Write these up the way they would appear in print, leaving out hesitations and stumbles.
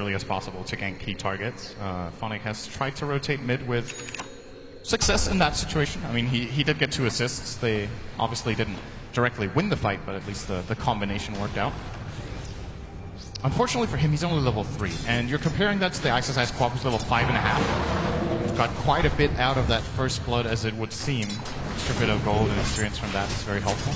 early as possible to gank key targets. Phonic has tried to rotate mid with success in that situation. I mean, he did get 2 assists. They obviously didn't directly win the fight, but at least the combination worked out. Unfortunately for him, he's only level 3, and you're comparing that to the Ice Quad, who's level 5.5. You've got quite a bit out of that first blood, as it would seem. Extra bit of gold and experience from that is very helpful.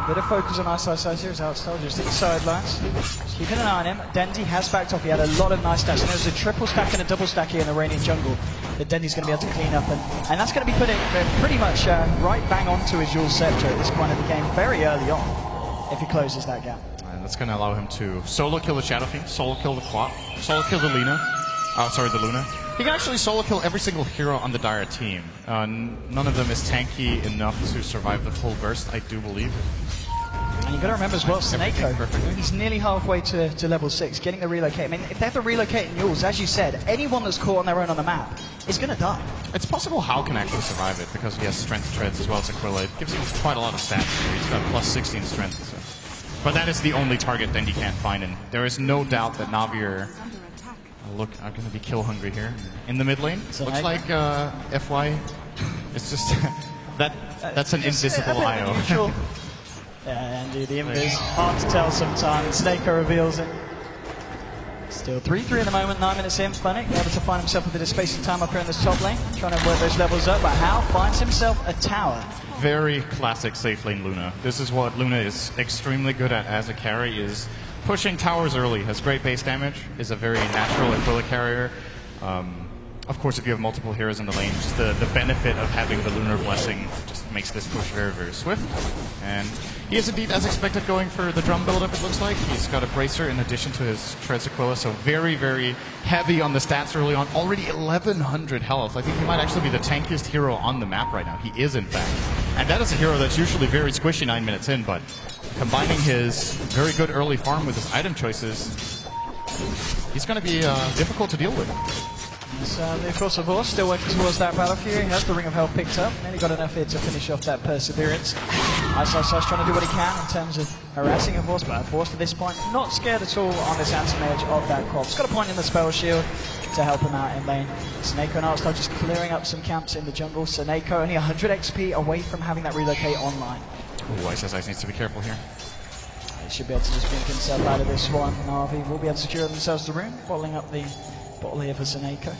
Bit of focus on Ice here as Outstar just inside lines. Just keeping an eye on him. Dendy has backed off. He had a lot of nice stacks. And there's a triple stack and a double stack here in the Iranian jungle that Dendy's going to be able to clean up. And that's going to be putting pretty much right bang onto his Jules Scepter at this point of the game very early on, if he closes that gap. And that's going to allow him to solo kill the Shadow Fiend, solo kill the Quap, solo kill the Luna. The Luna. He can actually solo kill every single hero on the Dire team. None of them is tanky enough to survive the full burst, I do believe. And you've got to remember as well, Snako, he's nearly halfway to level 6, getting the relocate. I mean, if they have to relocate in Yules, as you said, anyone that's caught on their own on the map is going to die. It's possible Hal can actually survive it, because he has strength treads as well as Aquila. It gives him quite a lot of stats. He's got plus 16 strength. So. But that is the only target Dendy can't find, and there is no doubt that Navi are going to be kill hungry here. In the mid lane, looks like FY, it's just, that's an invisible IO. Yeah, indeed, the invis, hard to tell sometimes. Snako reveals it. Still 3-3 at the moment, 9 minutes in. Phonic able to find himself a bit of space and time up here in this top lane, trying to work those levels up, but Hal finds himself a tower. Very classic safe lane Luna. This is what Luna is extremely good at as a carry, is pushing towers early. Has great base damage, is a very natural Aquila carrier. Of course, if you have multiple heroes in the lane, just the benefit of having the Lunar Blessing just makes this push very, very swift. And he is indeed, as expected, going for the drum build-up, it looks like. He's got a Bracer in addition to his Treads Aquila, so very, very heavy on the stats early on. Already 1,100 health. I think he might actually be the tankiest hero on the map right now. He is, in fact. And that is a hero that's usually very squishy 9 minutes in, but combining his very good early farm with his item choices, he's going to be difficult to deal with. So, of course, still working towards that battlefield. He has the Ring of Health picked up, and he got enough here to finish off that Perseverance. Ice trying to do what he can in terms of harassing Force, but Force at this point not scared at all on this anti-mage of that Quap. He's got a point in the spell shield to help him out in lane. Snako and Outstar just clearing up some camps in the jungle. Snako only 100 XP away from having that relocate online. Ooh, Ice needs to be careful here. He should be able to just blink himself out of this one. Navi will be able to secure themselves the room, bottling up the bottle here for Snako.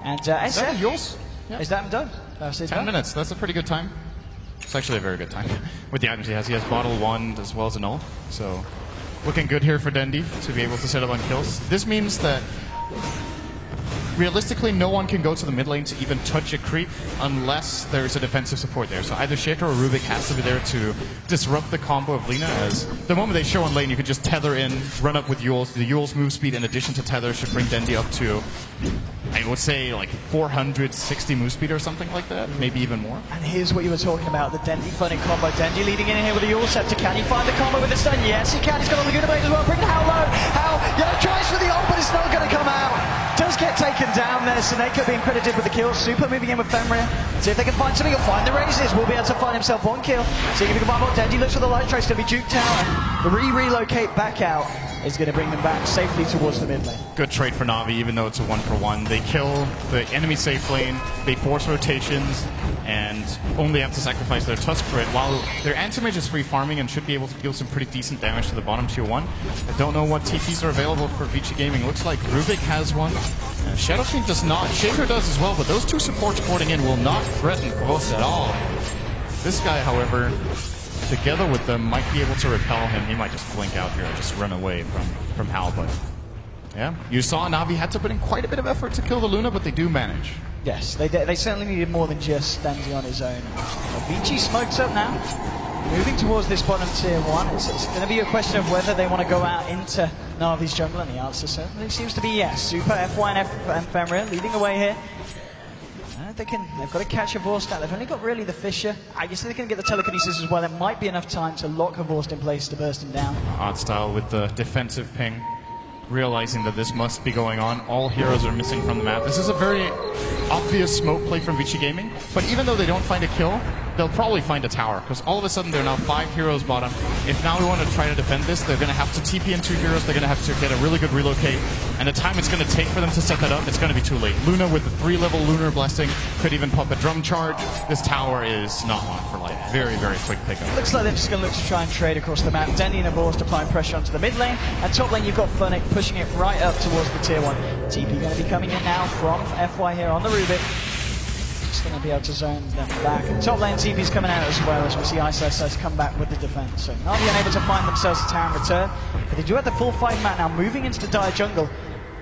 And is that yours? Yeah. Is that done? 10 minutes, that's a pretty good time. It's actually a very good time. With the items he has Bottle, Wand, as well as an ult. So, looking good here for Dendy to be able to set up on kills. This means that realistically, no one can go to the mid lane to even touch a creep unless there's a defensive support there. So either Shaker or Rubik has to be there to disrupt the combo of Lina, as the moment they show on lane, you can just tether in, run up with Yules. The Yules move speed in addition to tether should bring Dendy up to, I would say, like 460 move speed or something like that, maybe even more. And here's what you were talking about, the Dendy Phonic combo. Dendy leading in here with the Yules Scepter. Can he find the combo with the stun? Yes, he can. He's got a Laguna Blade as well. Bringing Hal low. Hal, tries for the ult, but it's not going to come out. Does get taken down there. Snako being credited with the kill. Super moving in with Fenrir. See if they can find something. He'll find the raises. Will be able to find himself one kill. See if he can find more. Dendy looks for the light trace. Going to be Duke Tower. The relocate back out is going to bring them back safely towards the mid lane. Good trade for Navi, even though it's a 1-for-1. They kill the enemy safe lane, they force rotations, and only have to sacrifice their Tusk for it, while their anti-mage is free farming and should be able to deal some pretty decent damage to the bottom tier 1. I don't know what TPs are available for Vici Gaming. Looks like Rubik has one. Shadow Fiend does not. Shaker does as well, but those two supports porting in will not threaten Kvothe at all. This guy, however, together with them, might be able to repel him. He might just blink out here and just run away from Hal, but yeah. You saw Navi had to put in quite a bit of effort to kill the Luna, but they do manage. Yes, they certainly needed more than just Dendy on his own. Vici smokes up now, moving towards this bottom tier 1. It's going to be a question of whether they want to go out into Navi's jungle, and the answer certainly seems to be yes. Super, FY and Fenrir leading away here. They've got to catch a Vorst out. They've only got really the Fissure. I guess they can get the telekinesis as well. There might be enough time to lock a Vorst in place to burst him down. Artstyle with the defensive ping, realizing that this must be going on. All heroes are missing from the map. This is a very obvious smoke play from Vici Gaming, but even though they don't find a kill, they'll probably find a tower, because all of a sudden they're now 5 heroes bottom. If now we want to try to defend this, they're going to have to TP in 2 heroes, they're going to have to get a really good relocate, and the time it's going to take for them to set that up, it's going to be too late. Luna with the 3-level Lunar Blessing could even pop a drum charge. This tower is not on for life. Very, very quick pickup. Looks like they're just going to look to try and trade across the map. Dendy and Avor's applying pressure onto the mid lane, and top lane you've got Fnatic pushing it right up towards the tier 1. TP going to be coming in now from FY here on the Rubik. Just going to be able to zone them back. And top lane TP's coming out as well, as we see Ice come back with the defense. So Na'Vi unable to find themselves a tower in return, but they do have the full 5 mat now, moving into the dire jungle.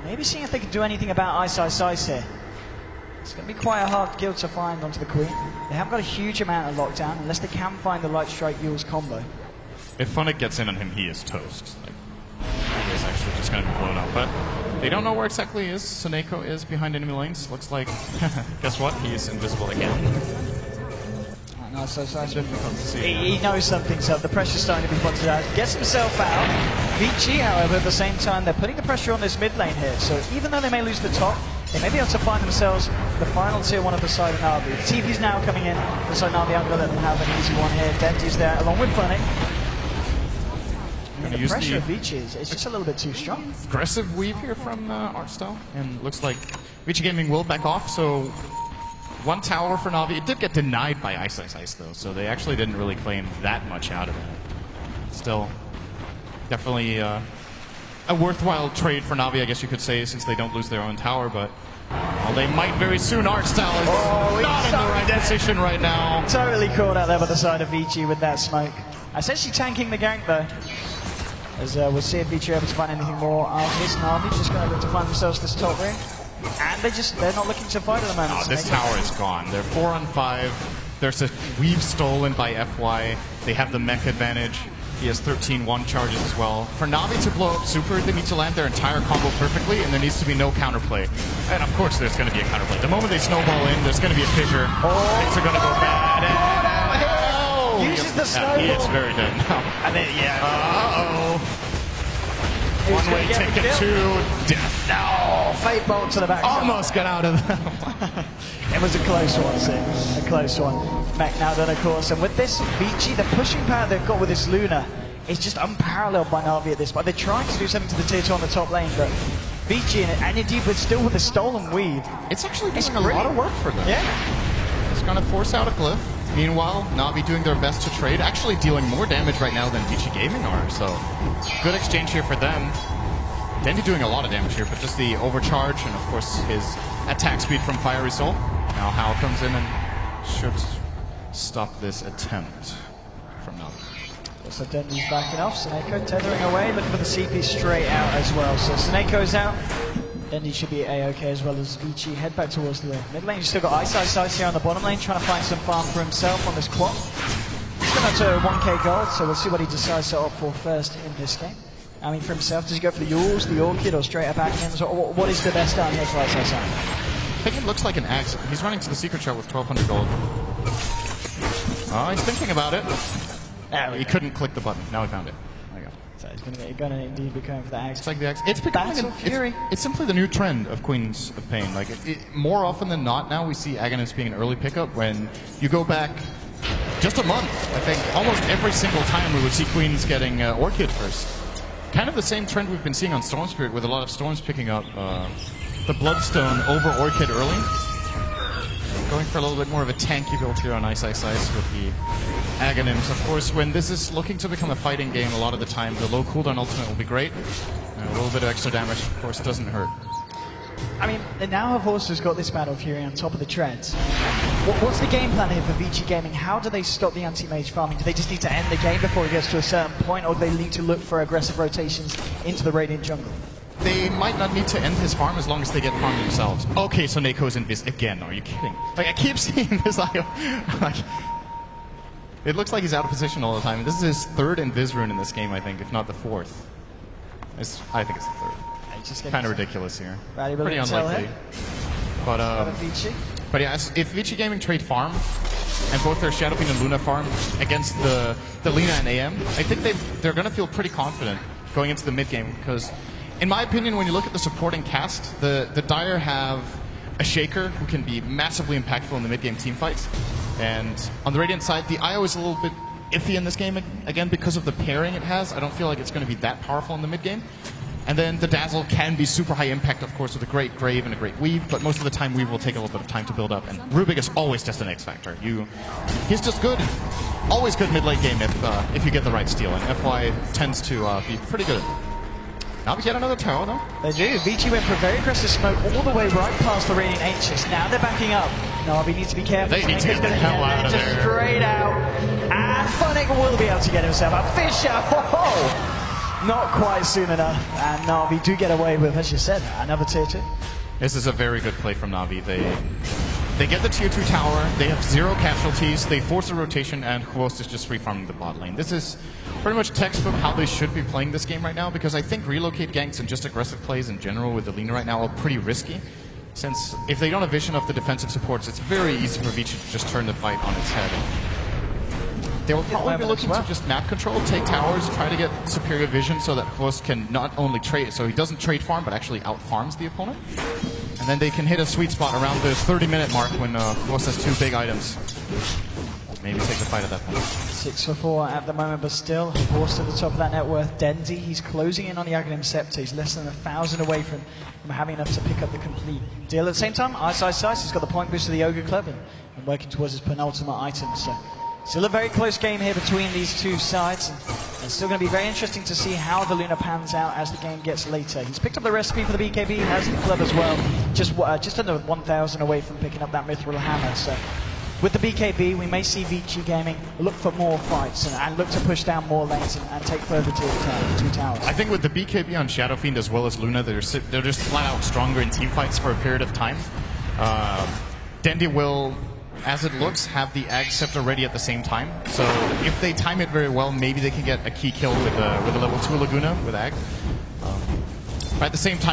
Maybe seeing if they can do anything about Ice here. It's going to be quite a hard guild to find onto the Queen. They haven't got a huge amount of lockdown, unless they can find the Light Strike Yule's combo. If Fnatic gets in on him, he is toast. Like, he is actually just going to be blown up. But they don't know where exactly he is. Suneko is behind enemy lanes. Looks like, guess what? He is invisible again. No, so he knows something's up. The pressure's starting to be pointed out. Gets himself out. Vici, however, at the same time, they're putting the pressure on this mid lane here. So even though they may lose the top, they may be able to find themselves the final tier 1 of the side of Na'Vi. TP's now coming in. Looks like Na'Vi aren't going to let them have an easy one here. Denty's there along with Fnatic. The pressure of Vici is just a little bit too strong. Aggressive weave here from Artstyle, and looks like Vici Gaming will back off, so 1 tower for Na'Vi. It did get denied by Ice though, so they actually didn't really claim that much out of it. Still, definitely a worthwhile trade for Na'Vi, I guess you could say, since they don't lose their own tower, but well, they might very soon. Artstyle is not in the right position right now. Totally caught out there by the side of Vici with that smoke. Essentially tanking the gank though. As we'll see if Vici are able to find anything more after this. Na'Vi just going to look to find themselves this top ring. And they're not looking to fight at the moment. Oh, this tower is gone. They're 4 on 5. There's a weave stolen by FY. They have the mech advantage. He has 13 1 charges as well. For Na'Vi to blow up super, they need to land their entire combo perfectly, and there needs to be no counterplay. And of course there's going to be a counterplay. The moment they snowball in, there's going to be a fissure. Things are going to go bad. Uses the snowball. He is very dead now. And then, One-way ticket to death. No! Fate bolt to the back. Almost got out of that. It was a close one, Sid. A close one. Mech now done, of course. And with this, Vici, the pushing power they've got with this Luna is just unparalleled by Na'Vi at this point. They're trying to do something to the tier 2 on the top lane, but Vici, and indeed, but still with the stolen weave. It's actually doing a lot of work for them. Yeah. It's going to force out a glyph. Meanwhile, Na'Vi doing their best to trade, actually dealing more damage right now than Vici Gaming are, so good exchange here for them. Dendy doing a lot of damage here, but just the overcharge and of course his attack speed from Fiery Soul. Now Hal comes in and should stop this attempt from Na'Vi. So Dendy's backing off, Suneko tethering away, looking for the CP straight out as well. So Suneko's out. Dendy should be A-OK as well as Vici. Head back towards the mid lane. You've still got Ice here on the bottom lane, trying to find some farm for himself on this quad. He's going to 1k gold, so we'll see what he decides to opt for first in this game. I mean, for himself, does he go for the Yules, the Orchid, or straight up Atkins? Or what is the best down here for Ice? I think it looks like an axe. He's running to the secret shot with 1200 gold. Oh, he's thinking about it. He couldn't click the button. Now he found it. So he's going to indeed be going for the axe. It's like the axe. It's becoming it's simply the new trend of Queens of Pain. Like more often than not now, we see Aghanim being an early pickup. When you go back just a month, I think almost every single time we would see Queens getting Orchid first. Kind of the same trend we've been seeing on Storm Spirit, with a lot of Storms picking up the Bloodstone over Orchid early. Going for a little bit more of a tanky build here on Ice with the Aghanims. Of course, when this is looking to become a fighting game, a lot of the time the low cooldown ultimate will be great. And a little bit of extra damage, of course, doesn't hurt. I mean, they now have also got this Battle Fury on top of the treads. What's the game plan here for Vici Gaming? How do they stop the anti-mage farming? Do they just need to end the game before it gets to a certain point, or do they need to look for aggressive rotations into the Radiant jungle? They might not need to end his farm as long as they get farmed themselves. Okay, so Neko's in Viz again. Are you kidding? Like, I keep seeing this. Like, it looks like he's out of position all the time. This is his 3rd Invis rune in this game, I think, if not the 4th. I think it's the 3rd. Kind of ridiculous here. Pretty unlikely. But yeah, if Vici Gaming trade farm, and both their Shadowfiend and Luna farm against the Lina and AM, I think they're going to feel pretty confident going into the mid game, because in my opinion, when you look at the supporting cast, the Dire have a Shaker who can be massively impactful in the mid game team fights. And on the Radiant side, the IO is a little bit iffy in this game, again, because of the pairing it has. I don't feel like it's going to be that powerful in the mid game. And then the Dazzle can be super high impact, of course, with a great Grave and a great Weave, but most of the time Weave will take a little bit of time to build up. And Rubik is always just an X factor. He's just good, always good mid-late game if you get the right steal, and FY tends to be pretty good. Now we get another tower, though. They do. Vici went for a very aggressive smoke all the way right past the Radiant Ancients. Now they're backing up. Na'Vi needs to be careful. They need to get the hell out of there. Straight out. And Funnick will be able to get himself up. Fisher! Ho-ho! Not quite soon enough, and Na'Vi do get away with, as you said, another tier 2. This is a very good play from Na'Vi. They get the tier 2 tower, they have 0 casualties, they force a rotation, and Huos is just free farming the bot lane. This is pretty much textbook how they should be playing this game right now, because I think relocate ganks and just aggressive plays in general with the Lina right now are pretty risky, since if they don't have vision of the defensive supports, it's very easy for Vici to just turn the fight on its head. They will probably be looking to just map control, take towers, try to get superior vision so that Huos can not only trade, so he doesn't trade farm, but actually out farms the opponent. And then they can hit a sweet spot around the 30-minute mark when Huos has 2 big items. Maybe take the fight at that point. 6 for 4 at the moment, but still forced to the top of that net worth. Denzi, he's closing in on the Aghanim Scepter. He's less than 1,000 away from having enough to pick up the complete deal. At the same time, Ice, he's got the point boost of the Ogre Club and working towards his penultimate item. So still a very close game here between these two sides, and it's still going to be very interesting to see how the Luna pans out as the game gets later. He's picked up the recipe for the BKB, he has the club as well, just under 1,000 away from picking up that Mithril Hammer. So with the BKB, we may see Vici Gaming look for more fights and look to push down more lanes and take further to the 2 towers. I think with the BKB on Shadow Fiend as well as Luna, they're just flat out stronger in team fights for a period of time. Dendi will, as it looks, have the Ag Scepter ready at the same time. So if they time it very well, maybe they can get a key kill with a level 2 Laguna with Ag. But at the same time,